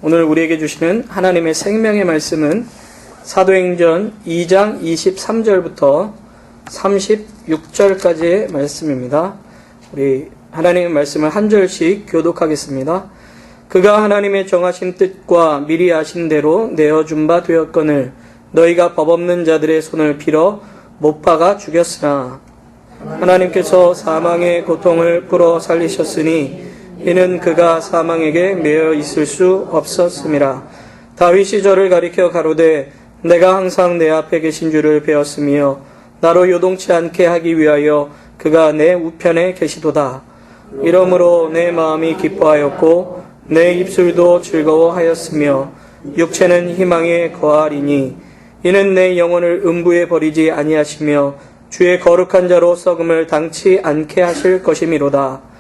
오늘 우리에게 주시는 하나님의 생명의 말씀은 사도행전 2장 23절부터 36절까지의 말씀입니다. 우리 하나님의 말씀을 한 절씩 교독하겠습니다. 그가 하나님의 정하신 뜻과 미리 아신 대로 내어준 바 되었거늘 너희가 법 없는 자들의 손을 빌어 못 박아 죽였으나 하나님께서 사망의 고통을 풀어 살리셨으니 이는 그가 사망에게 매여 있을 수 없었음이라. 다윗이 저를 가리켜 가로되 내가 항상 내 앞에 계신 줄을 배웠으며 나로 요동치 않게 하기 위하여 그가 내 우편에 계시도다. 이러므로 내 마음이 기뻐하였고 내 입술도 즐거워하였으며 육체는 희망에 거하리니 이는 내 영혼을 음부에 버리지 아니하시며 주의 거룩한 자로 썩음을 당치 않게 하실 것이미로다.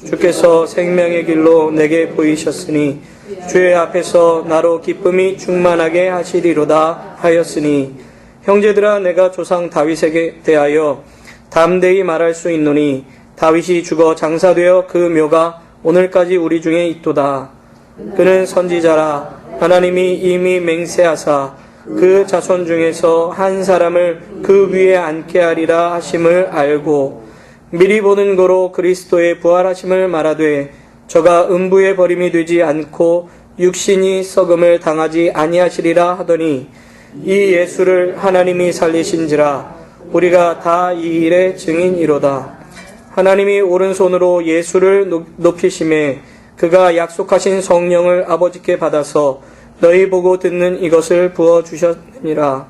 주께서 생명의 길로 내게 보이셨으니 주의 앞에서 나로 기쁨이 충만하게 하시리로다 하였으니 형제들아 내가 조상 다윗에게 대하여 담대히 말할 수 있노니 다윗이 죽어 장사되어 그 묘가 오늘까지 우리 중에 있도다. 그는 선지자라 하나님이 이미 맹세하사 그 자손 중에서 한 사람을 그 위에 앉게 하리라 하심을 알고 미리 보는 거로 그리스도의 부활하심을 말하되 저가 음부에 버림이 되지 않고 육신이 썩음을 당하지 아니하시리라 하더니 이 예수를 하나님이 살리신지라 우리가 다 이 일의 증인이로다. 하나님이 오른손으로 예수를 높이심에 그가 약속하신 성령을 아버지께 받아서 너희 보고 듣는 이것을 부어주셨느니라.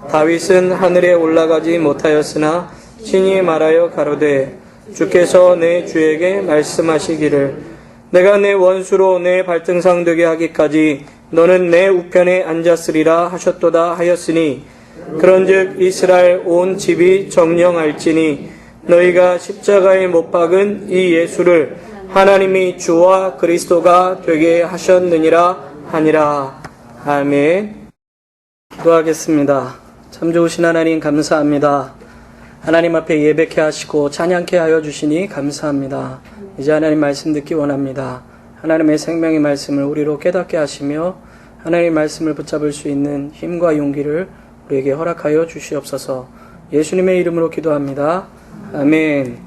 다윗은 하늘에 올라가지 못하였으나 친히 말하여 가로되 주께서 내 주에게 말씀하시기를 내가 내 원수로 내 발등상 되게 하기까지 너는 내 우편에 앉았으리라 하셨도다 하였으니 그런즉 이스라엘 온 집이 정령할지니 너희가 십자가에 못 박은 이 예수를 하나님이 주와 그리스도가 되게 하셨느니라 하니라. 아멘. 기도하겠습니다. 참 좋으신 하나님 감사합니다. 하나님 앞에 예배케 하시고 찬양케 하여 주시니 감사합니다. 이제 하나님 말씀 듣기 원합니다. 하나님의 생명의 말씀을 우리로 깨닫게 하시며 하나님의 말씀을 붙잡을 수 있는 힘과 용기를 우리에게 허락하여 주시옵소서. 예수님의 이름으로 기도합니다. 아멘.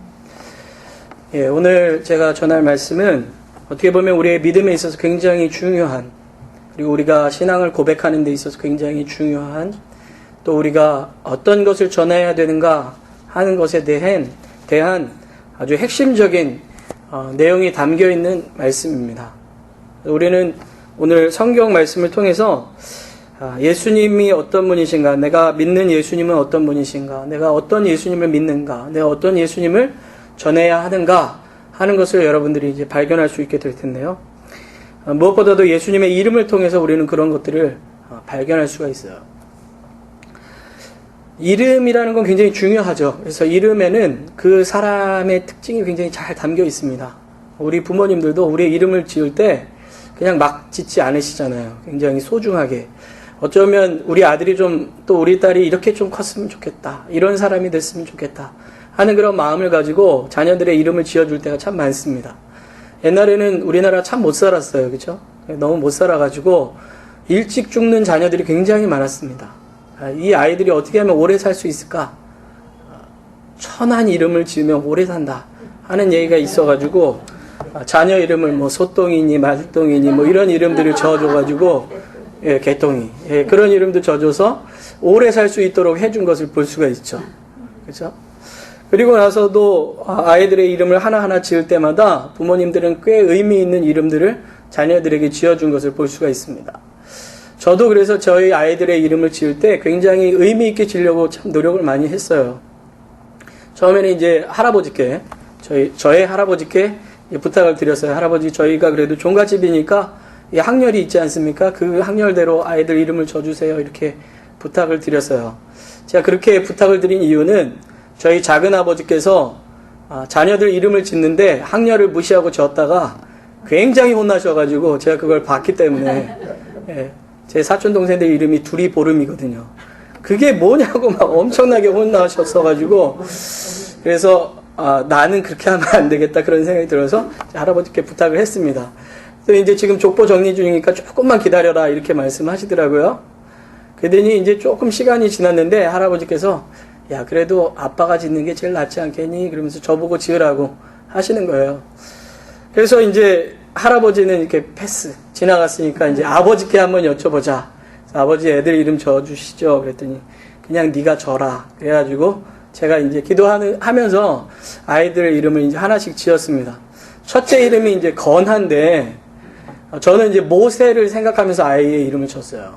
오늘 제가 전할 말씀은 어떻게 보면 우리의 믿음에 있어서 굉장히 중요한, 그리고 우리가 신앙을 고백하는 데 있어서 굉장히 중요한, 또 우리가 어떤 것을 전해야 되는가 하는 것에 대한 아주 핵심적인 내용이 담겨있는 말씀입니다. 우리는 오늘 성경 말씀을 통해서 예수님이 어떤 분이신가, 내가 믿는 예수님은 어떤 분이신가, 내가 어떤 예수님을 믿는가, 내가 어떤 예수님을 전해야 하는가 하는 것을 여러분들이 이제 발견할 수 있게 될 텐데요. 무엇보다도 예수님의 이름을 통해서 우리는 그런 것들을 발견할 수가 있어요. 이름이라는 건 굉장히 중요하죠. 그래서 이름에는 그 사람의 특징이 굉장히 잘 담겨 있습니다. 우리 부모님들도 우리의 이름을 지을 때 그냥 막 짓지 않으시잖아요. 굉장히 소중하게. 어쩌면 우리 아들이 또 우리 딸이 이렇게 좀 컸으면 좋겠다, 이런 사람이 됐으면 좋겠다 하는 그런 마음을 가지고 자녀들의 이름을 지어줄 때가 참 많습니다. 옛날에는 우리나라 참 못 살았어요. 그렇죠? 너무 못 살아가지고 일찍 죽는 자녀들이 굉장히 많았습니다. 이 아이들이 어떻게 하면 오래 살 수 있을까? 천한 이름을 지으면 오래 산다 하는 얘기가 있어가지고 자녀 이름을 뭐 소똥이니 말똥이니 뭐 이런 이름들을 지어줘가지고 개똥이 그런 이름도 지어줘서 오래 살 수 있도록 해준 것을 볼 수가 있죠. 그렇죠? 그리고 나서도 아이들의 이름을 하나하나 지을 때마다 부모님들은 꽤 의미 있는 이름들을 자녀들에게 지어준 것을 볼 수가 있습니다. 저도 그래서 저희 아이들의 이름을 지을 때 굉장히 의미 있게 지으려고 참 노력을 많이 했어요. 처음에는 이제 할아버지께, 저의 할아버지께 부탁을 드렸어요. 할아버지, 저희가 그래도 종갓집이니까 학렬이 있지 않습니까? 그 학렬대로 아이들 이름을 지어주세요. 이렇게 부탁을 드렸어요. 제가 그렇게 부탁을 드린 이유는 저희 작은 아버지께서 자녀들 이름을 짓는데 학렬을 무시하고 지었다가 굉장히 혼나셔가지고 제가 그걸 봤기 때문에 제 사촌 동생들 이름이 둘이 보름이거든요. 그게 뭐냐고 막 엄청나게 혼나셨어가지고 그래서 나는 그렇게 하면 안 되겠다 그런 생각이 들어서 할아버지께 부탁을 했습니다. 또 이제 지금 족보 정리 중이니까 조금만 기다려라 이렇게 말씀하시더라고요. 그러더니 이제 조금 시간이 지났는데 할아버지께서 야 그래도 아빠가 짓는 게 제일 낫지 않겠니? 그러면서 저보고 지으라고 하시는 거예요. 그래서 이제 할아버지는 이렇게 패스 지나갔으니까 이제 아버지께 한번 여쭤보자. 아버지 애들 이름 지어주시죠. 그랬더니 그냥 네가 져라. 그래가지고 제가 이제 기도하면서 아이들 이름을 이제 하나씩 지었습니다. 첫째 이름이 이제 건한데 저는 이제 모세를 생각하면서 아이의 이름을 쳤어요.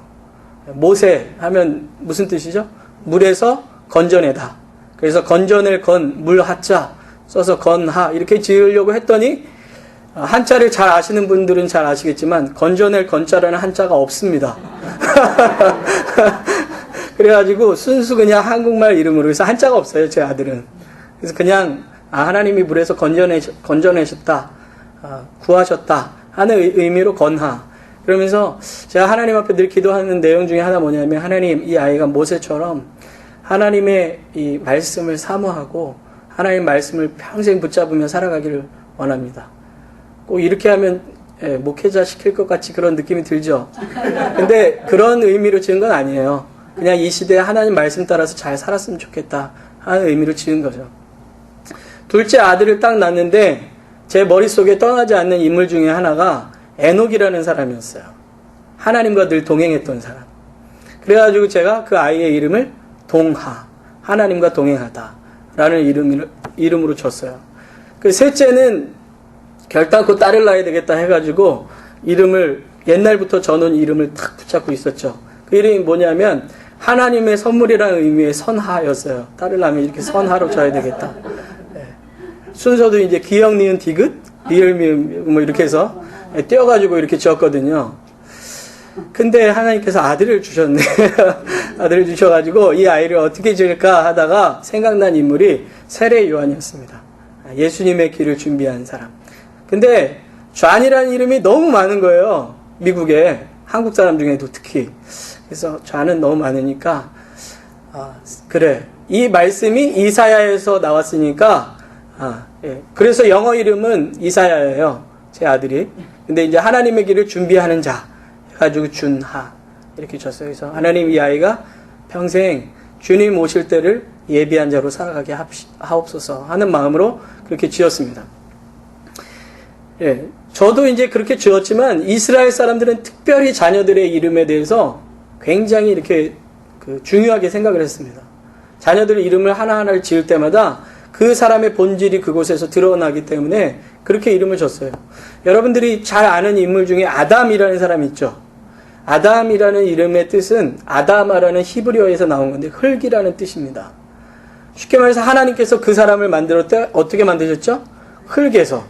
모세 하면 무슨 뜻이죠? 물에서 건져내다. 그래서 건져낼 건, 물 하자 써서 건하 이렇게 지으려고 했더니 한자를 잘 아시는 분들은 잘 아시겠지만 건져낼 건자라는 한자가 없습니다. 그래가지고 순수 그냥 한국말 이름으로 해서 한자가 없어요. 제 아들은. 그래서 그냥 하나님이 물에서 건져내셨다. 구하셨다 하는 의미로 건하. 그러면서 제가 하나님 앞에 늘 기도하는 내용 중에 하나 뭐냐면 하나님 이 아이가 모세처럼 하나님의 이 말씀을 사모하고 하나님 말씀을 평생 붙잡으며 살아가기를 원합니다. 꼭 이렇게 하면 목회자 시킬 것 같이 그런 느낌이 들죠. 근데 그런 의미로 지은 건 아니에요. 그냥 이 시대에 하나님 말씀 따라서 잘 살았으면 좋겠다 하는 의미로 지은 거죠. 둘째 아들을 딱 낳는데 제 머릿속에 떠나지 않는 인물 중에 하나가 에녹이라는 사람이었어요. 하나님과 늘 동행했던 사람. 그래가지고 제가 그 아이의 이름을 동하, 하나님과 동행하다 라는 이름으로 줬어요. 그 셋째는 결단코 딸을 낳아야 되겠다 해가지고 이름을 옛날부터 저는 이름을 탁 붙잡고 있었죠. 그 이름이 뭐냐면 하나님의 선물이라는 의미의 선하였어요. 딸을 낳으면 이렇게 선하로 줘야 되겠다. 네. 순서도 이제 기역, 니은, 디귿, 리을, 미음 뭐 이렇게 해서 떼어가지고 이렇게 지었거든요. 근데 하나님께서 아들을 주셨네. 아들을 주셔가지고 이 아이를 어떻게 지을까 하다가 생각난 인물이 세례 요한이었습니다. 예수님의 길을 준비한 사람. 근데 존이라는 이름이 너무 많은 거예요. 미국에. 한국 사람 중에도 특히. 그래서 존은 너무 많으니까 그래. 이 말씀이 이사야에서 나왔으니까 예. 그래서 영어 이름은 이사야예요. 제 아들이. 근데 이제 하나님의 길을 준비하는 자 해가지고 준하 이렇게 줬어요. 그래서 하나님 이 아이가 평생 주님 오실 때를 예비한 자로 살아가게 하옵소서 하는 마음으로 그렇게 지었습니다. 예, 저도 이제 그렇게 지었지만 이스라엘 사람들은 특별히 자녀들의 이름에 대해서 굉장히 이렇게 중요하게 생각을 했습니다. 자녀들의 이름을 하나하나를 지을 때마다 그 사람의 본질이 그곳에서 드러나기 때문에 그렇게 이름을 줬어요. 여러분들이 잘 아는 인물 중에 아담이라는 사람이 있죠. 아담이라는 이름의 뜻은 아다마라는 히브리어에서 나온 건데 흙이라는 뜻입니다. 쉽게 말해서 하나님께서 그 사람을 만들 때 어떻게 만드셨죠? 흙에서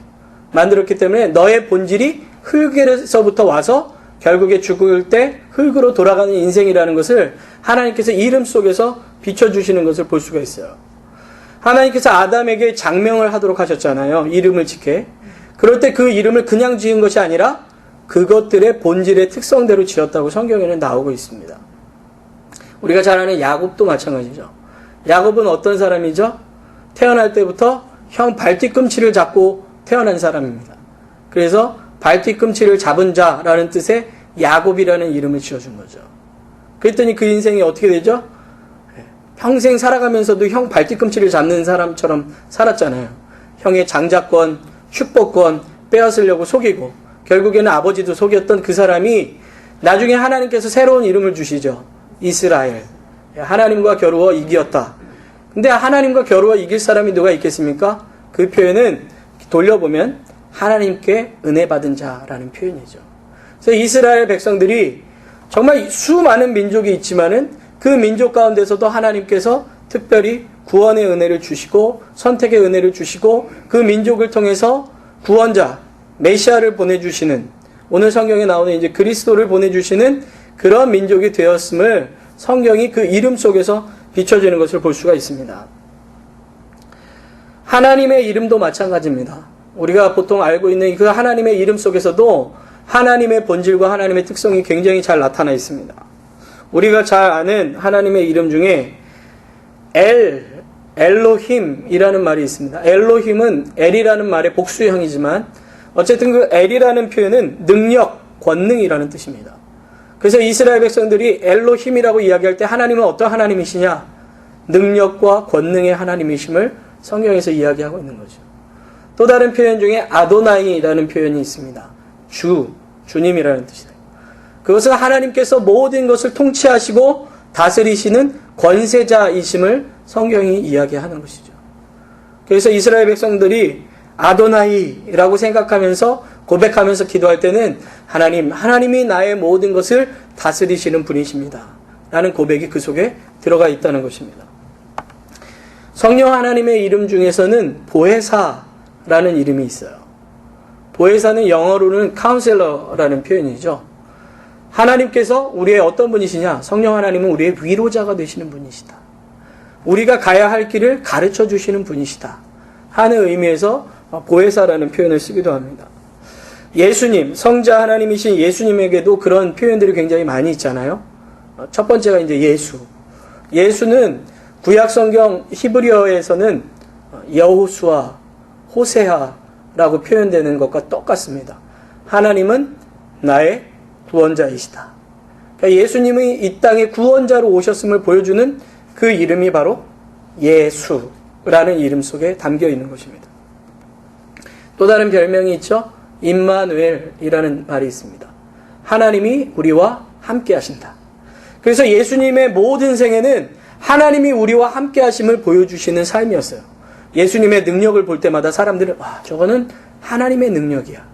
만들었기 때문에 너의 본질이 흙에서부터 와서 결국에 죽을 때 흙으로 돌아가는 인생이라는 것을 하나님께서 이름 속에서 비춰주시는 것을 볼 수가 있어요. 하나님께서 아담에게 장명을 하도록 하셨잖아요. 이름을 짓게. 그럴 때 그 이름을 그냥 지은 것이 아니라 그것들의 본질의 특성대로 지었다고 성경에는 나오고 있습니다. 우리가 잘 아는 야곱도 마찬가지죠. 야곱은 어떤 사람이죠? 태어날 때부터 형 발뒤꿈치를 잡고 태어난 사람입니다. 그래서 발뒤꿈치를 잡은 자라는 뜻의 야곱이라는 이름을 지어준 거죠. 그랬더니 그 인생이 어떻게 되죠? 평생 살아가면서도 형 발뒤꿈치를 잡는 사람처럼 살았잖아요. 형의 장자권, 축복권 빼앗으려고 속이고 결국에는 아버지도 속였던 그 사람이 나중에 하나님께서 새로운 이름을 주시죠. 이스라엘. 하나님과 겨루어 이기었다. 근데 하나님과 겨루어 이길 사람이 누가 있겠습니까? 그 표현은 돌려보면 하나님께 은혜 받은 자라는 표현이죠. 그래서 이스라엘 백성들이 정말 수많은 민족이 있지만은 그 민족 가운데서도 하나님께서 특별히 구원의 은혜를 주시고 선택의 은혜를 주시고 그 민족을 통해서 구원자 메시아를 보내주시는 오늘 성경에 나오는 이제 그리스도를 보내주시는 그런 민족이 되었음을 성경이 그 이름 속에서 비춰지는 것을 볼 수가 있습니다. 하나님의 이름도 마찬가지입니다. 우리가 보통 알고 있는 그 하나님의 이름 속에서도 하나님의 본질과 하나님의 특성이 굉장히 잘 나타나 있습니다. 우리가 잘 아는 하나님의 이름 중에 엘로힘이라는 말이 있습니다. 엘로힘은 엘이라는 말의 복수형이지만 어쨌든 그 엘이라는 표현은 능력, 권능이라는 뜻입니다. 그래서 이스라엘 백성들이 엘로힘이라고 이야기할 때 하나님은 어떤 하나님이시냐? 능력과 권능의 하나님이심을 성경에서 이야기하고 있는 거죠. 또 다른 표현 중에 아도나이라는 표현이 있습니다. 주님이라는 뜻이다. 그것은 하나님께서 모든 것을 통치하시고 다스리시는 권세자이심을 성경이 이야기하는 것이죠. 그래서 이스라엘 백성들이 아도나이라고 생각하면서 고백하면서 기도할 때는 하나님이 나의 모든 것을 다스리시는 분이십니다. 라는 고백이 그 속에 들어가 있다는 것입니다. 성령 하나님의 이름 중에서는 보혜사라는 이름이 있어요. 보혜사는 영어로는 카운셀러라는 표현이죠. 하나님께서 우리의 어떤 분이시냐? 성령 하나님은 우리의 위로자가 되시는 분이시다. 우리가 가야 할 길을 가르쳐 주시는 분이시다 하는 의미에서 보혜사라는 표현을 쓰기도 합니다. 예수님, 성자 하나님이신 예수님에게도 그런 표현들이 굉장히 많이 있잖아요. 첫 번째가 이제 예수. 예수는 구약 성경 히브리어에서는 여호수아, 호세아라고 표현되는 것과 똑같습니다. 하나님은 나의 구원자이시다. 그러니까 예수님이 이 땅에 구원자로 오셨음을 보여주는 그 이름이 바로 예수라는 이름 속에 담겨 있는 것입니다. 또 다른 별명이 있죠. 임마누엘이라는 말이 있습니다. 하나님이 우리와 함께 하신다. 그래서 예수님의 모든 생애는 하나님이 우리와 함께 하심을 보여주시는 삶이었어요. 예수님의 능력을 볼 때마다 사람들은 저거는 하나님의 능력이야.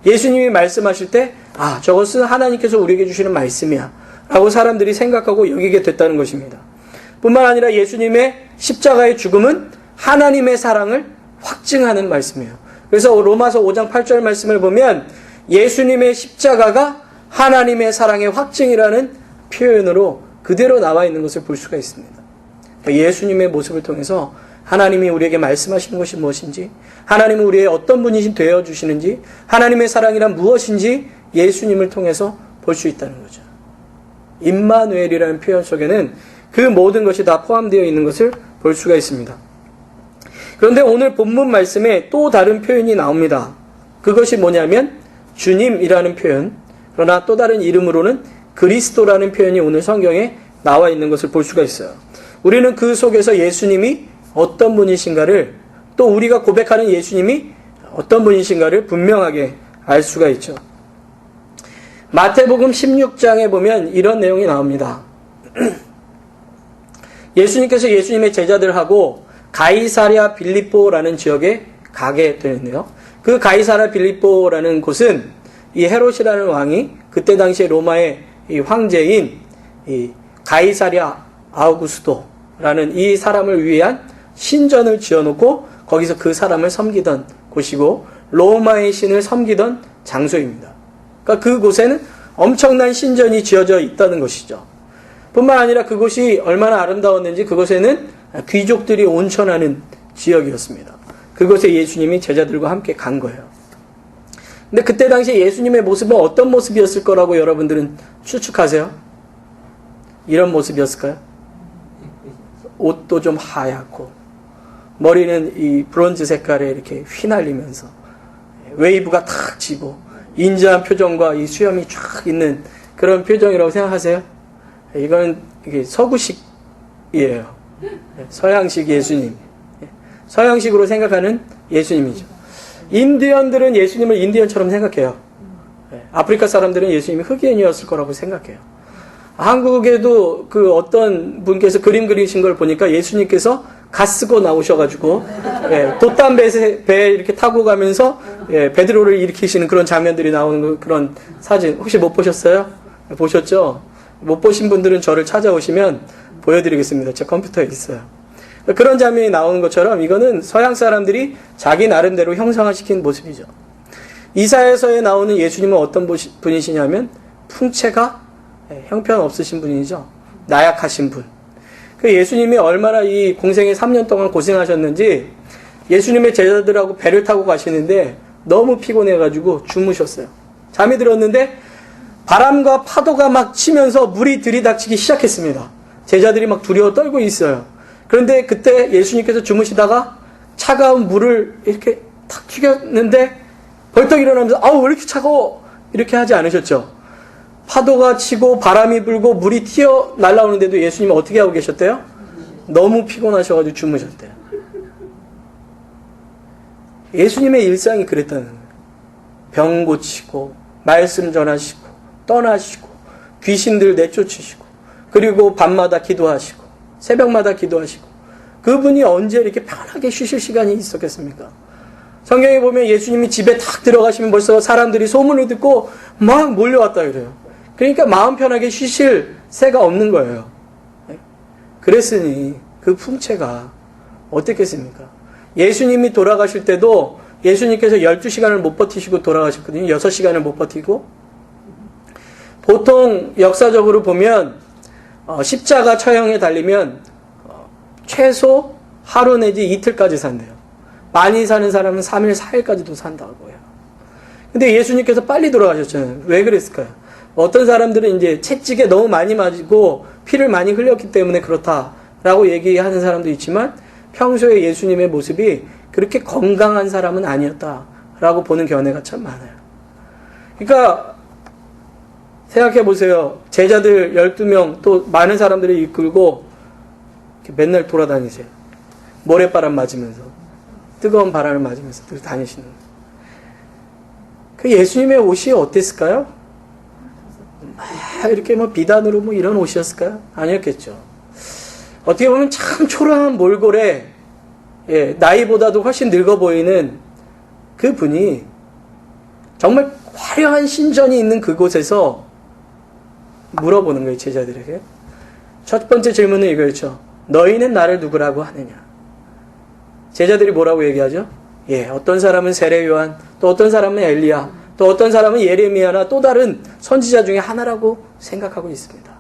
예수님이 말씀하실 때 저것은 하나님께서 우리에게 주시는 말씀이야 라고 사람들이 생각하고 여기게 됐다는 것입니다. 뿐만 아니라 예수님의 십자가의 죽음은 하나님의 사랑을 확증하는 말씀이에요. 그래서 로마서 5장 8절 말씀을 보면 예수님의 십자가가 하나님의 사랑의 확증이라는 표현으로 그대로 나와 있는 것을 볼 수가 있습니다. 예수님의 모습을 통해서 하나님이 우리에게 말씀하시는 것이 무엇인지, 하나님은 우리의 어떤 분이 되어주시는지, 하나님의 사랑이란 무엇인지 예수님을 통해서 볼 수 있다는 거죠. 임마누엘이라는 표현 속에는 그 모든 것이 다 포함되어 있는 것을 볼 수가 있습니다. 그런데 오늘 본문 말씀에 또 다른 표현이 나옵니다. 그것이 뭐냐면 주님이라는 표현, 그러나 또 다른 이름으로는 그리스도라는 표현이 오늘 성경에 나와 있는 것을 볼 수가 있어요. 우리는 그 속에서 예수님이 어떤 분이신가를, 또 우리가 고백하는 예수님이 어떤 분이신가를 분명하게 알 수가 있죠. 마태복음 16장에 보면 이런 내용이 나옵니다. 예수님께서 예수님의 제자들하고 가이사랴 빌립보라는 지역에 가게 되는데요. 그 가이사랴 빌립보라는 곳은 이 헤롯이라는 왕이 그때 당시에 로마의 이 황제인 이 가이사랴 아우구스도라는 이 사람을 위한 신전을 지어놓고 거기서 그 사람을 섬기던 곳이고 로마의 신을 섬기던 장소입니다. 그러니까 그곳에는 엄청난 신전이 지어져 있다는 것이죠. 뿐만 아니라 그곳이 얼마나 아름다웠는지 그곳에는 귀족들이 온천하는 지역이었습니다. 그곳에 예수님이 제자들과 함께 간 거예요. 근데 그때 당시 예수님의 모습은 어떤 모습이었을 거라고 여러분들은 추측하세요? 이런 모습이었을까요? 옷도 좀 하얗고 머리는 이 브론즈 색깔에 이렇게 휘날리면서 웨이브가 탁 지고 인자한 표정과 이 수염이 쫙 있는 그런 표정이라고 생각하세요? 이건 이게 서구식이에요. 서양식 예수님. 서양식으로 생각하는 예수님이죠. 인디언들은 예수님을 인디언처럼 생각해요. 아프리카 사람들은 예수님이 흑인이었을 거라고 생각해요. 한국에도 그 어떤 분께서 그림 그리신 걸 보니까 예수님께서 갓 쓰고 나오셔가지고 돛담 배에 이렇게 타고 가면서 베드로를 일으키시는 그런 장면들이 나오는 그런 사진 혹시 못 보셨어요? 보셨죠? 못 보신 분들은 저를 찾아오시면 보여드리겠습니다. 제 컴퓨터에 있어요. 그런 장면이 나오는 것처럼 이거는 서양 사람들이 자기 나름대로 형상화시킨 모습이죠. 이사야서에 나오는 예수님은 어떤 분이시냐면 풍채가 형편없으신 분이죠. 나약하신 분. 그 예수님이 얼마나 이 공생에 3년 동안 고생하셨는지 예수님의 제자들하고 배를 타고 가시는데 너무 피곤해가지고 주무셨어요. 잠이 들었는데 바람과 파도가 막 치면서 물이 들이닥치기 시작했습니다. 제자들이 막 두려워 떨고 있어요. 그런데 그때 예수님께서 주무시다가 차가운 물을 이렇게 탁 튀겼는데 벌떡 일어나면서 아우 왜 이렇게 차가워 이렇게 하지 않으셨죠? 파도가 치고 바람이 불고 물이 튀어 날아오는데도 예수님은 어떻게 하고 계셨대요? 너무 피곤하셔가지고 주무셨대요. 예수님의 일상이 그랬다는 거예요. 병 고치고 말씀 전하시고 떠나시고 귀신들 내쫓으시고 그리고 밤마다 기도하시고 새벽마다 기도하시고 그분이 언제 이렇게 편하게 쉬실 시간이 있었겠습니까? 성경에 보면 예수님이 집에 탁 들어가시면 벌써 사람들이 소문을 듣고 막 몰려왔다 그래요. 그러니까 마음 편하게 쉬실 새가 없는 거예요. 그랬으니 그 풍채가 어떻겠습니까? 예수님이 돌아가실 때도 예수님께서 12시간을 못 버티시고 돌아가셨거든요. 6시간을 못 버티고. 보통 역사적으로 보면 십자가 처형에 달리면 최소 하루 내지 이틀까지 산대요. 많이 사는 사람은 3일, 4일까지도 산다고 해요. 근데 예수님께서 빨리 돌아가셨잖아요. 왜 그랬을까요? 어떤 사람들은 이제 채찍에 너무 많이 맞고 피를 많이 흘렸기 때문에 그렇다라고 얘기하는 사람도 있지만 평소에 예수님의 모습이 그렇게 건강한 사람은 아니었다라고 보는 견해가 참 많아요. 그러니까 생각해 보세요. 제자들 12명 또 많은 사람들을 이끌고 맨날 돌아다니세요. 모래바람 맞으면서 뜨거운 바람을 맞으면서 늘 다니시는 거예요. 그 예수님의 옷이 어땠을까요? 이렇게 비단으로 이런 옷이었을까요? 아니었겠죠. 어떻게 보면 참 초라한 몰골에 나이보다도 훨씬 늙어 보이는 그 분이 정말 화려한 신전이 있는 그곳에서 물어보는 거예요, 제자들에게. 첫 번째 질문은 이거였죠. 너희는 나를 누구라고 하느냐? 제자들이 뭐라고 얘기하죠? 어떤 사람은 세례 요한, 또 어떤 사람은 엘리야, 또 어떤 사람은 예레미야나 또 다른 선지자 중에 하나라고 생각하고 있습니다.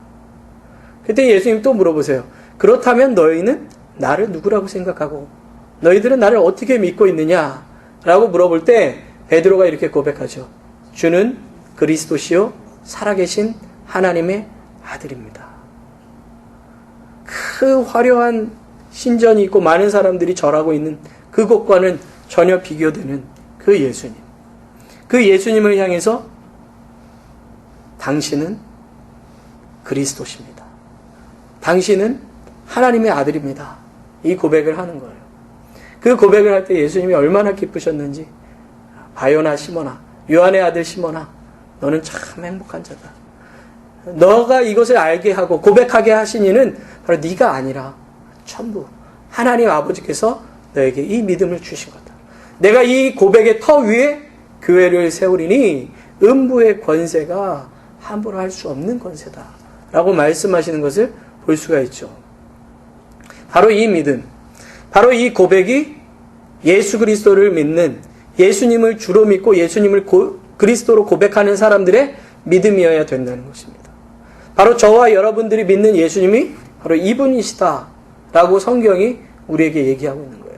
그때 예수님 또 물어보세요. 그렇다면 너희는 나를 누구라고 생각하고 너희들은 나를 어떻게 믿고 있느냐? 라고 물어볼 때 베드로가 이렇게 고백하죠. 주는 그리스도시요 살아계신 하나님의 아들입니다. 그 화려한 신전이 있고 많은 사람들이 절하고 있는 그곳과는 전혀 비교되는 그 예수님. 그 예수님을 향해서 당신은 그리스도십니다. 당신은 하나님의 아들입니다. 이 고백을 하는 거예요. 그 고백을 할 때 예수님이 얼마나 기쁘셨는지. 바요나 시몬아, 요한의 아들 시몬아, 너는 참 행복한 자다. 너가 이것을 알게 하고 고백하게 하신 이는 바로 네가 아니라 전부 하나님 아버지께서 너에게 이 믿음을 주신 거다. 내가 이 고백의 터 위에 교회를 세우리니 음부의 권세가 함부로 할 수 없는 권세다 라고 말씀하시는 것을 볼 수가 있죠. 바로 이 믿음, 바로 이 고백이 예수 그리스도를 믿는, 예수님을 주로 믿고 예수님을 그리스도로 고백하는 사람들의 믿음이어야 된다는 것입니다. 바로 저와 여러분들이 믿는 예수님이 바로 이분이시다 라고 성경이 우리에게 얘기하고 있는 거예요.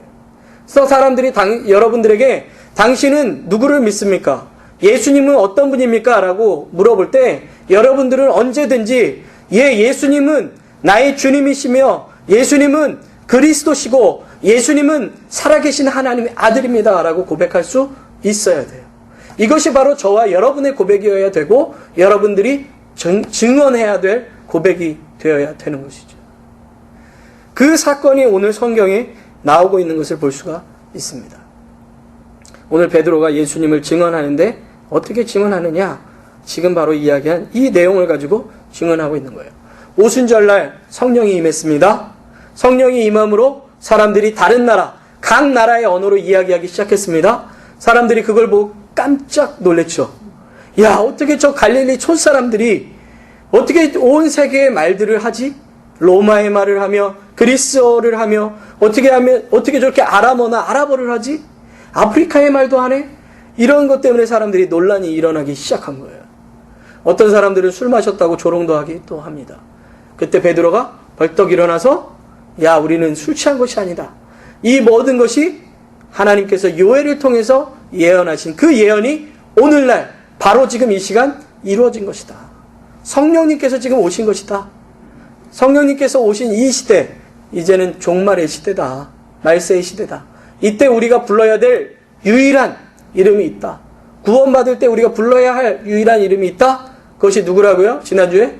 그래서 사람들이 여러분들에게 당신은 누구를 믿습니까? 예수님은 어떤 분입니까? 라고 물어볼 때 여러분들은 언제든지 예수님은 나의 주님이시며 예수님은 그리스도시고 예수님은 살아계신 하나님의 아들입니다 라고 고백할 수 있어야 돼요. 이것이 바로 저와 여러분의 고백이어야 되고 여러분들이 증언해야 될 고백이 되어야 되는 것이죠. 그 사건이 오늘 성경에 나오고 있는 것을 볼 수가 있습니다. 오늘 베드로가 예수님을 증언하는데 어떻게 증언하느냐? 지금 바로 이야기한 이 내용을 가지고 증언하고 있는 거예요. 오순절날 성령이 임했습니다. 성령이 임함으로 사람들이 다른 나라, 각 나라의 언어로 이야기하기 시작했습니다. 사람들이 그걸 보고 깜짝 놀랬죠. 야, 어떻게 저 갈릴리 촌 사람들이 어떻게 온 세계의 말들을 하지? 로마의 말을 하며 그리스어를 하며 어떻게 저렇게 아람어나 아랍어를 하지? 아프리카의 말도 하네? 이런 것 때문에 사람들이 논란이 일어나기 시작한 거예요. 어떤 사람들은 술 마셨다고 조롱도 하기 또 합니다. 그때 베드로가 벌떡 일어나서 야, 우리는 술 취한 것이 아니다. 이 모든 것이 하나님께서 요엘을 통해서 예언하신 그 예언이 오늘날 바로 지금 이 시간 이루어진 것이다. 성령님께서 지금 오신 것이다. 성령님께서 오신 이 시대, 이제는 종말의 시대다. 말세의 시대다. 이때 우리가 불러야 될 유일한 이름이 있다. 구원받을 때 우리가 불러야 할 유일한 이름이 있다? 그것이 누구라고요? 지난주에?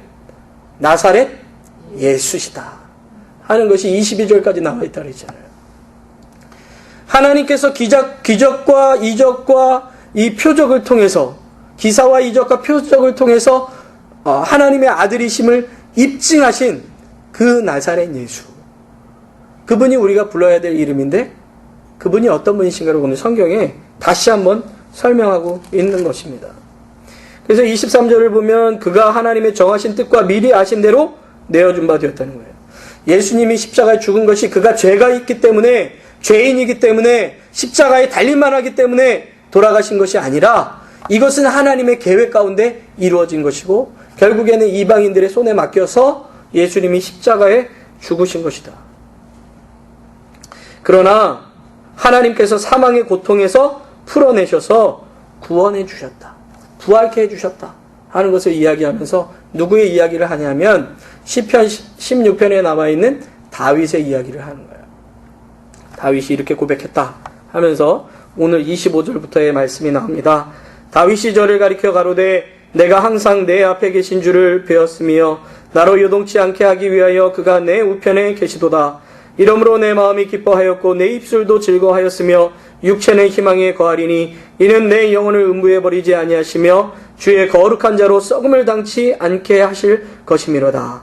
나사렛 예수시다 하는 것이 22절까지 나와 있다 그랬잖아요. 하나님께서 기적과 이적과 이 표적을 통해서, 기사와 이적과 표적을 통해서 하나님의 아들이심을 입증하신 그 나사렛 예수, 그분이 우리가 불러야 될 이름인데 그분이 어떤 분이신가를 오늘 성경에 다시 한번 설명하고 있는 것입니다. 그래서 23절을 보면 그가 하나님의 정하신 뜻과 미리 아신 대로 내어준 바 되었다는 거예요. 예수님이 십자가에 죽은 것이 그가 죄가 있기 때문에, 죄인이기 때문에, 십자가에 달릴만 하기 때문에 돌아가신 것이 아니라 이것은 하나님의 계획 가운데 이루어진 것이고 결국에는 이방인들의 손에 맡겨서 예수님이 십자가에 죽으신 것이다. 그러나 하나님께서 사망의 고통에서 풀어내셔서 구원해 주셨다, 부활케 해주셨다 하는 것을 이야기하면서 누구의 이야기를 하냐면 시편 16편에 남아있는 다윗의 이야기를 하는 거예요. 다윗이 이렇게 고백했다 하면서 오늘 25절부터의 말씀이 나옵니다. 다윗이 저를 가리켜 가로되 내가 항상 내 앞에 계신 줄을 배웠으며 나로 요동치 않게 하기 위하여 그가 내 우편에 계시도다. 이러므로 내 마음이 기뻐하였고 내 입술도 즐거워하였으며 육체는 희망에 거하리니 이는 내 영혼을 음부에 버리지 아니하시며 주의 거룩한 자로 썩음을 당치 않게 하실 것이미로다.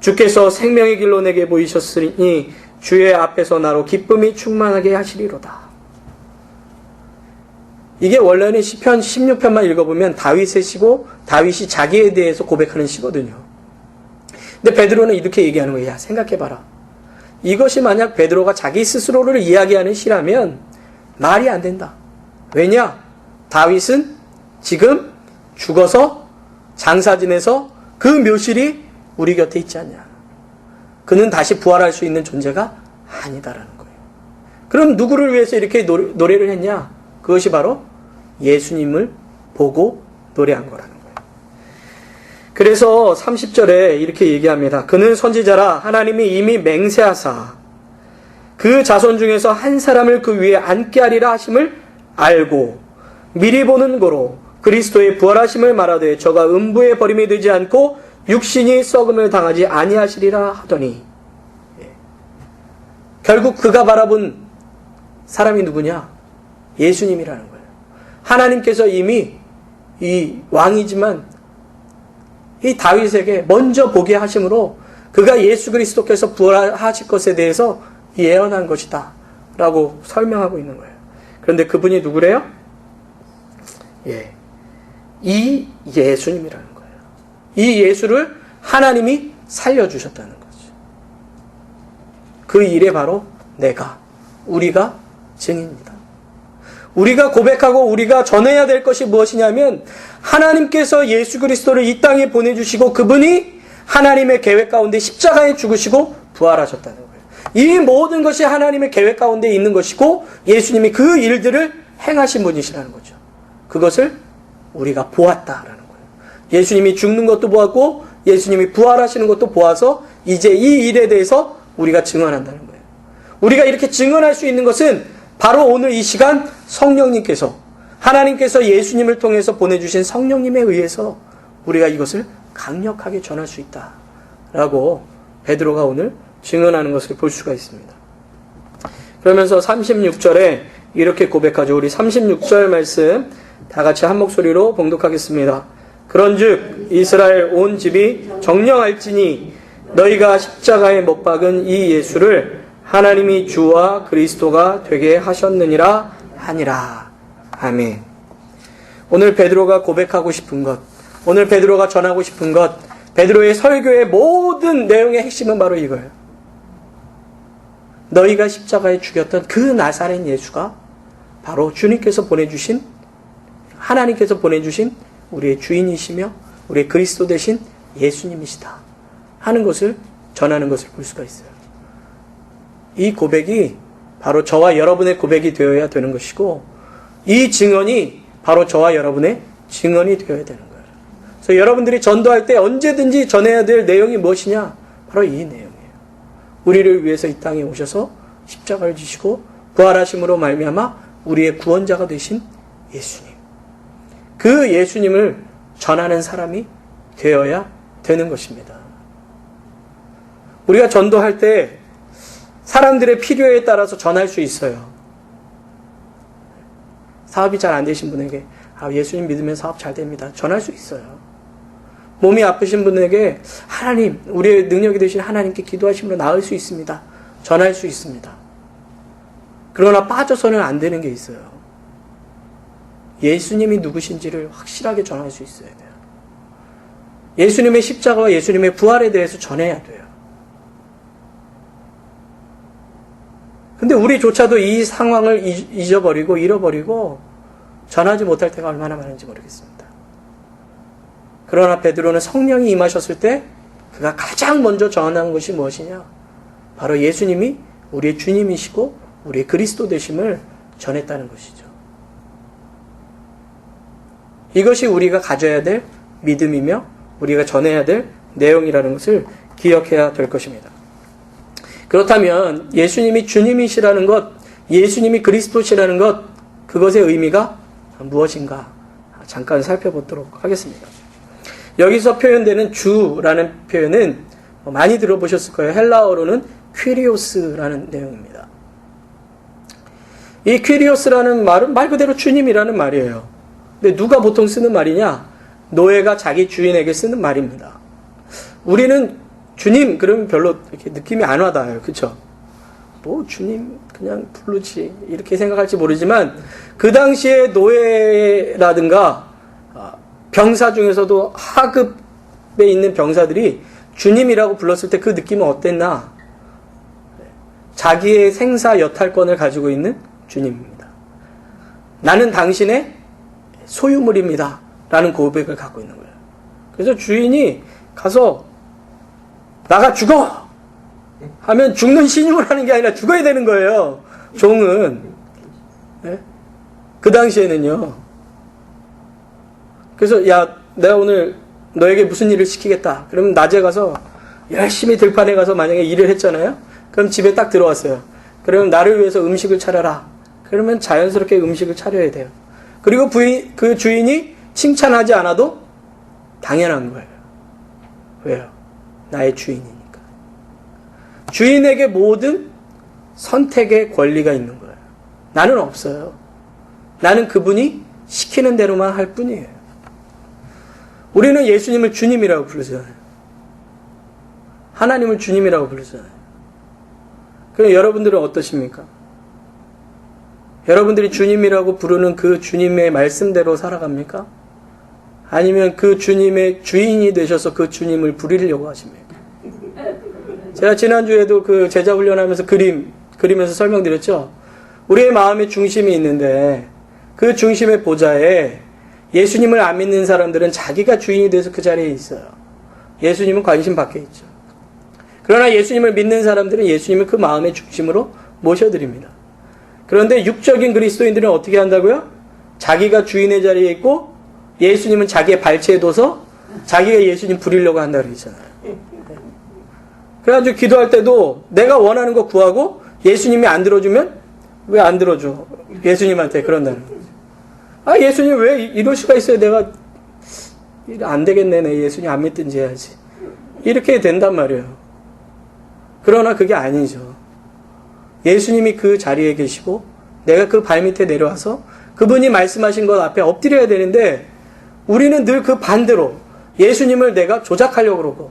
주께서 생명의 길로 내게 보이셨으니 주의 앞에서 나로 기쁨이 충만하게 하시리로다. 이게 원래는 시편 16편만 읽어보면 다윗의 시고 다윗이 자기에 대해서 고백하는 시거든요. 근데 베드로는 이렇게 얘기하는 거예요. 야, 생각해봐라. 이것이 만약 베드로가 자기 스스로를 이야기하는 시라면 말이 안 된다. 왜냐? 다윗은 지금 죽어서 장사 지내서 그 묘실이 우리 곁에 있지 않냐. 그는 다시 부활할 수 있는 존재가 아니다라는 거예요. 그럼 누구를 위해서 이렇게 노래를 했냐? 그것이 바로 예수님을 보고 노래한 거라는 거예요. 그래서 30절에 이렇게 얘기합니다. 그는 선지자라 하나님이 이미 맹세하사 그 자손 중에서 한 사람을 그 위에 앉게 하리라 하심을 알고 미리 보는 고로 그리스도의 부활하심을 말하되 저가 음부에 버림이 되지 않고 육신이 썩음을 당하지 아니하시리라 하더니, 결국 그가 바라본 사람이 누구냐? 예수님이라는 거예요. 하나님께서 이미 이 왕이지만 이 다윗에게 먼저 보게 하심으로 그가 예수 그리스도께서 부활하실 것에 대해서 예언한 것이다 라고 설명하고 있는 거예요. 그런데 그분이 누구래요? 이 예수님이라는 거예요. 이 예수를 하나님이 살려주셨다는 거죠. 그 일에 바로 우리가 증인입니다. 우리가 고백하고 우리가 전해야 될 것이 무엇이냐면 하나님께서 예수 그리스도를 이 땅에 보내주시고 그분이 하나님의 계획 가운데 십자가에 죽으시고 부활하셨다는 거예요. 이 모든 것이 하나님의 계획 가운데 있는 것이고 예수님이 그 일들을 행하신 분이시라는 거죠. 그것을 우리가 보았다라는 거예요. 예수님이 죽는 것도 보았고 예수님이 부활하시는 것도 보아서 이제 이 일에 대해서 우리가 증언한다는 거예요. 우리가 이렇게 증언할 수 있는 것은 바로 오늘 이 시간 성령님께서, 하나님께서 예수님을 통해서 보내주신 성령님에 의해서 우리가 이것을 강력하게 전할 수 있다라고 베드로가 오늘 증언하는 것을 볼 수가 있습니다. 그러면서 36절에 이렇게 고백하죠. 우리 36절 말씀 다 같이 한 목소리로 봉독하겠습니다. 그런즉 이스라엘 온 집이 정령할지니 너희가 십자가에 못 박은 이 예수를 하나님이 주와 그리스도가 되게 하셨느니라 하니라. 아멘. 오늘 베드로가 고백하고 싶은 것, 오늘 베드로가 전하고 싶은 것, 베드로의 설교의 모든 내용의 핵심은 바로 이거예요. 너희가 십자가에 죽였던 그 나사렛 예수가 바로 주님께서 보내주신, 하나님께서 보내주신 우리의 주인이시며 우리의 그리스도 되신 예수님이시다 하는 것을 전하는 것을 볼 수가 있어요. 이 고백이 바로 저와 여러분의 고백이 되어야 되는 것이고 이 증언이 바로 저와 여러분의 증언이 되어야 되는 거예요. 그래서 여러분들이 전도할 때 언제든지 전해야 될 내용이 무엇이냐? 바로 이 내용이에요. 우리를 위해서 이 땅에 오셔서 십자가를 지시고 부활하심으로 말미암아 우리의 구원자가 되신 예수님. 그 예수님을 전하는 사람이 되어야 되는 것입니다. 우리가 전도할 때 사람들의 필요에 따라서 전할 수 있어요. 사업이 잘 안 되신 분에게 예수님 믿으면 사업 잘 됩니다. 전할 수 있어요. 몸이 아프신 분에게 하나님, 우리의 능력이 되신 하나님께 기도하시면 나을 수 있습니다. 전할 수 있습니다. 그러나 빠져서는 안 되는 게 있어요. 예수님이 누구신지를 확실하게 전할 수 있어야 돼요. 예수님의 십자가와 예수님의 부활에 대해서 전해야 돼요. 근데 우리조차도 이 상황을 잊어버리고 잃어버리고 전하지 못할 때가 얼마나 많은지 모르겠습니다. 그러나 베드로는 성령이 임하셨을 때 그가 가장 먼저 전한 것이 무엇이냐? 바로 예수님이 우리의 주님이시고 우리의 그리스도 되심을 전했다는 것이죠. 이것이 우리가 가져야 될 믿음이며 우리가 전해야 될 내용이라는 것을 기억해야 될 것입니다. 그렇다면 예수님이 주님이시라는 것, 예수님이 그리스도시라는 것, 그것의 의미가 무엇인가 잠깐 살펴보도록 하겠습니다. 여기서 표현되는 주라는 표현은 많이 들어보셨을 거예요. 헬라어로는 퀴리오스라는 내용입니다. 이 퀴리오스라는 말은 말 그대로 주님이라는 말이에요. 근데 누가 보통 쓰는 말이냐? 노예가 자기 주인에게 쓰는 말입니다. 우리는 주님 그러면 별로 이렇게 느낌이 안 와닿아요. 그렇죠? 뭐 주님 그냥 부르지 이렇게 생각할지 모르지만 그 당시에 노예라든가 병사 중에서도 하급에 있는 병사들이 주님이라고 불렀을 때 그 느낌은 어땠나? 자기의 생사 여탈권을 가지고 있는 주님입니다. 나는 당신의 소유물입니다. 라는 고백을 갖고 있는 거예요. 그래서 주인이 가서 나가 죽어! 하면 죽는 신용을 하는 게 아니라 죽어야 되는 거예요. 종은. 네? 그 당시에는요. 그래서 야 내가 오늘 너에게 무슨 일을 시키겠다. 그러면 낮에 가서 열심히 들판에 가서 만약에 일을 했잖아요. 그럼 집에 딱 들어왔어요. 그러면 나를 위해서 음식을 차려라. 그러면 자연스럽게 음식을 차려야 돼요. 그리고 그 주인이 칭찬하지 않아도 당연한 거예요. 왜요? 나의 주인이니까. 주인에게 모든 선택의 권리가 있는 거예요. 나는 없어요. 나는 그분이 시키는 대로만 할 뿐이에요. 우리는 예수님을 주님이라고 부르잖아요. 하나님을 주님이라고 부르잖아요. 그럼 여러분들은 어떠십니까? 여러분들이 주님이라고 부르는 그 주님의 말씀대로 살아갑니까? 아니면 그 주님의 주인이 되셔서 그 주님을 부리려고 하십니까? 제가 지난주에도 그 제자 훈련하면서 그림에서 설명드렸죠? 우리의 마음의 중심이 있는데 그 중심의 보좌에 예수님을 안 믿는 사람들은 자기가 주인이 돼서 그 자리에 있어요. 예수님은 관심 밖에 있죠. 그러나 예수님을 믿는 사람들은 예수님을 그 마음의 중심으로 모셔드립니다. 그런데 육적인 그리스도인들은 어떻게 한다고요? 자기가 주인의 자리에 있고 예수님은 자기의 발치에 둬서 자기가 예수님 부리려고 한다고 그러잖아요. 그래가지고 기도할 때도 내가 원하는 거 구하고 예수님이 안 들어주면 왜 안 들어줘? 예수님한테 그런다는 거죠. 예수님 왜 이럴 수가 있어요? 내가 안 되겠네. 내 예수님 안 믿든지 해야지. 이렇게 된단 말이에요. 그러나 그게 아니죠. 예수님이 그 자리에 계시고 내가 그 발밑에 내려와서 그분이 말씀하신 것 앞에 엎드려야 되는데 우리는 늘 그 반대로 예수님을 내가 조작하려고 그러고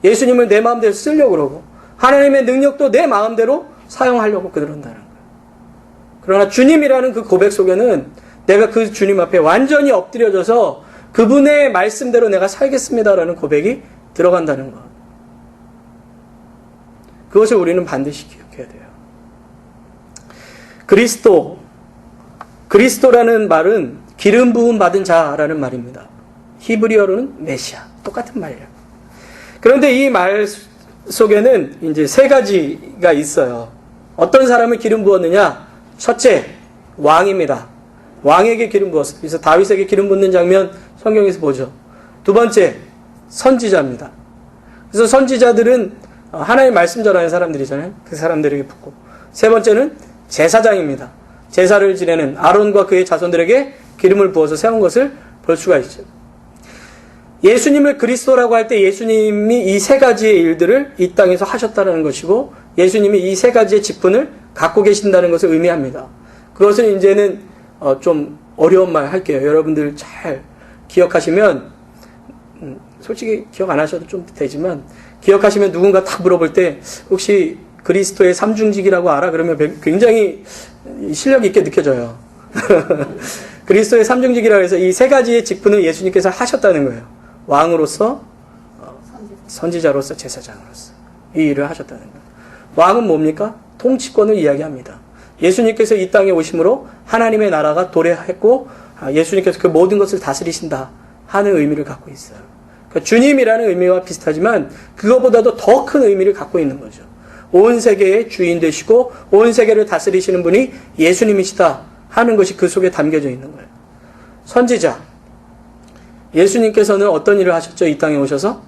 예수님을 내 마음대로 쓰려고 그러고 하나님의 능력도 내 마음대로 사용하려고 그런다는 거예요. 그러나 주님이라는 그 고백 속에는 내가 그 주님 앞에 완전히 엎드려져서 그분의 말씀대로 내가 살겠습니다라는 고백이 들어간다는 것. 그것을 우리는 반드시 기억해야 돼요. 그리스도라는 말은 기름 부음 받은 자라는 말입니다. 히브리어로는 메시아. 똑같은 말이에요. 그런데 이 말 속에는 이제 세 가지가 있어요. 어떤 사람을 기름 부었느냐? 첫째, 왕입니다. 왕에게 기름 부었어요. 그래서 다윗에게 기름 붓는 장면 성경에서 보죠. 두 번째, 선지자입니다. 그래서 선지자들은 하나님의 말씀 전하는 사람들이잖아요. 그 사람들에게 붓고. 세 번째는 제사장입니다. 제사를 지내는 아론과 그의 자손들에게 기름을 부어서 세운 것을 볼 수가 있죠. 예수님을 그리스도라고 할 때 예수님이 이 세 가지의 일들을 이 땅에서 하셨다는 것이고 예수님이 이 세 가지의 직분을 갖고 계신다는 것을 의미합니다. 그것은 이제는 좀 어려운 말 할게요. 여러분들 잘 기억하시면 솔직히 기억 안 하셔도 좀 되지만 기억하시면 누군가 딱 물어볼 때 혹시 그리스도의 삼중직이라고 알아? 그러면 굉장히 실력 있게 느껴져요. 그리스도의 삼중직이라고 해서 이 세 가지의 직분을 예수님께서 하셨다는 거예요. 왕으로서, 선지자로서, 제사장으로서 이 일을 하셨다는 거예요. 왕은 뭡니까? 통치권을 이야기합니다. 예수님께서 이 땅에 오심으로 하나님의 나라가 도래했고 예수님께서 그 모든 것을 다스리신다 하는 의미를 갖고 있어요. 그러니까 주님이라는 의미와 비슷하지만 그것보다도 더 큰 의미를 갖고 있는 거죠. 온 세계의 주인 되시고 온 세계를 다스리시는 분이 예수님이시다 하는 것이 그 속에 담겨져 있는 거예요. 선지자, 예수님께서는 어떤 일을 하셨죠? 이 땅에 오셔서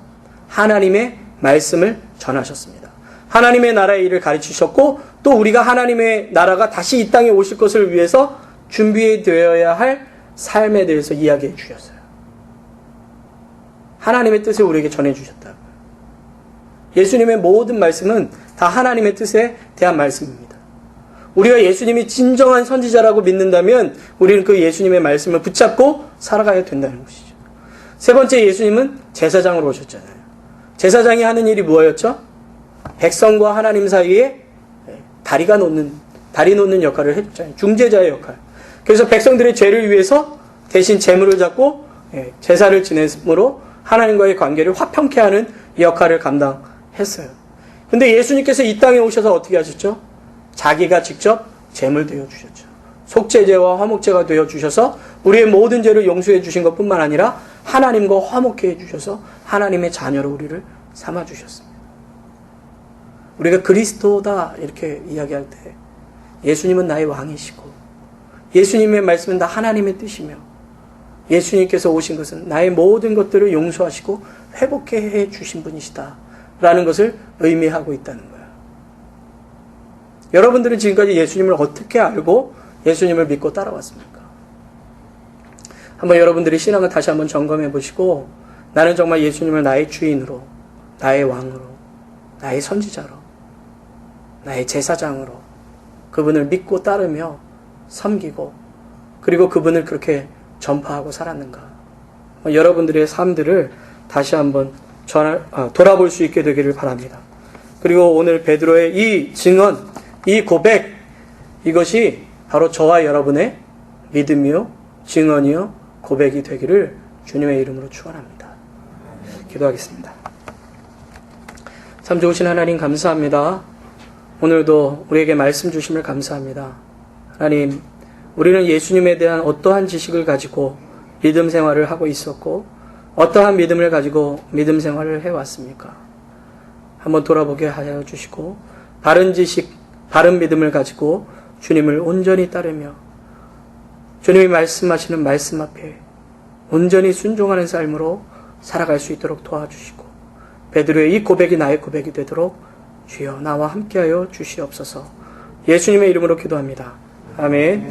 하나님의 말씀을 전하셨습니다. 하나님의 나라의 일을 가르치셨고 또 우리가 하나님의 나라가 다시 이 땅에 오실 것을 위해서 준비되어야 할 삶에 대해서 이야기해 주셨어요. 하나님의 뜻을 우리에게 전해주셨다고요. 예수님의 모든 말씀은 다 하나님의 뜻에 대한 말씀입니다. 우리가 예수님이 진정한 선지자라고 믿는다면 우리는 그 예수님의 말씀을 붙잡고 살아가야 된다는 것이죠. 세 번째, 예수님은 제사장으로 오셨잖아요. 제사장이 하는 일이 무엇이었죠? 백성과 하나님 사이에 다리 놓는 역할을 해줬잖아요. 중재자의 역할. 그래서 백성들의 죄를 위해서 대신 제물을 잡고 제사를 지내므로 하나님과의 관계를 화평케 하는 역할을 감당했어요. 근데 예수님께서 이 땅에 오셔서 어떻게 하셨죠? 자기가 직접 제물 되어 주셨죠. 속죄제와 화목제가 되어 주셔서 우리의 모든 죄를 용서해 주신 것뿐만 아니라 하나님과 화목해 해 주셔서 하나님의 자녀로 우리를 삼아 주셨습니다. 우리가 그리스도다 이렇게 이야기할 때 예수님은 나의 왕이시고 예수님의 말씀은 다 하나님의 뜻이며 예수님께서 오신 것은 나의 모든 것들을 용서하시고 회복해 해 주신 분이시다 라는 것을 의미하고 있다는 거예요. 여러분들은 지금까지 예수님을 어떻게 알고 예수님을 믿고 따라왔습니까? 한번 여러분들이 신앙을 다시 한번 점검해 보시고 나는 정말 예수님을 나의 주인으로, 나의 왕으로, 나의 선지자로, 나의 제사장으로 그분을 믿고 따르며 섬기고 그리고 그분을 그렇게 전파하고 살았는가. 여러분들의 삶들을 다시 한번 돌아볼 수 있게 되기를 바랍니다. 그리고 오늘 베드로의 이 증언, 이 고백, 이것이 바로 저와 여러분의 믿음이요, 증언이요, 고백이 되기를 주님의 이름으로 축원합니다. 기도하겠습니다. 참 좋으신 하나님 감사합니다. 오늘도 우리에게 말씀 주심을 감사합니다. 하나님, 우리는 예수님에 대한 어떠한 지식을 가지고 믿음 생활을 하고 있었고 어떠한 믿음을 가지고 믿음 생활을 해왔습니까? 한번 돌아보게 하여 주시고 바른 지식, 바른 믿음을 가지고 주님을 온전히 따르며 주님이 말씀하시는 말씀 앞에 온전히 순종하는 삶으로 살아갈 수 있도록 도와주시고 베드로의 이 고백이 나의 고백이 되도록 주여 나와 함께하여 주시옵소서. 예수님의 이름으로 기도합니다. 아멘.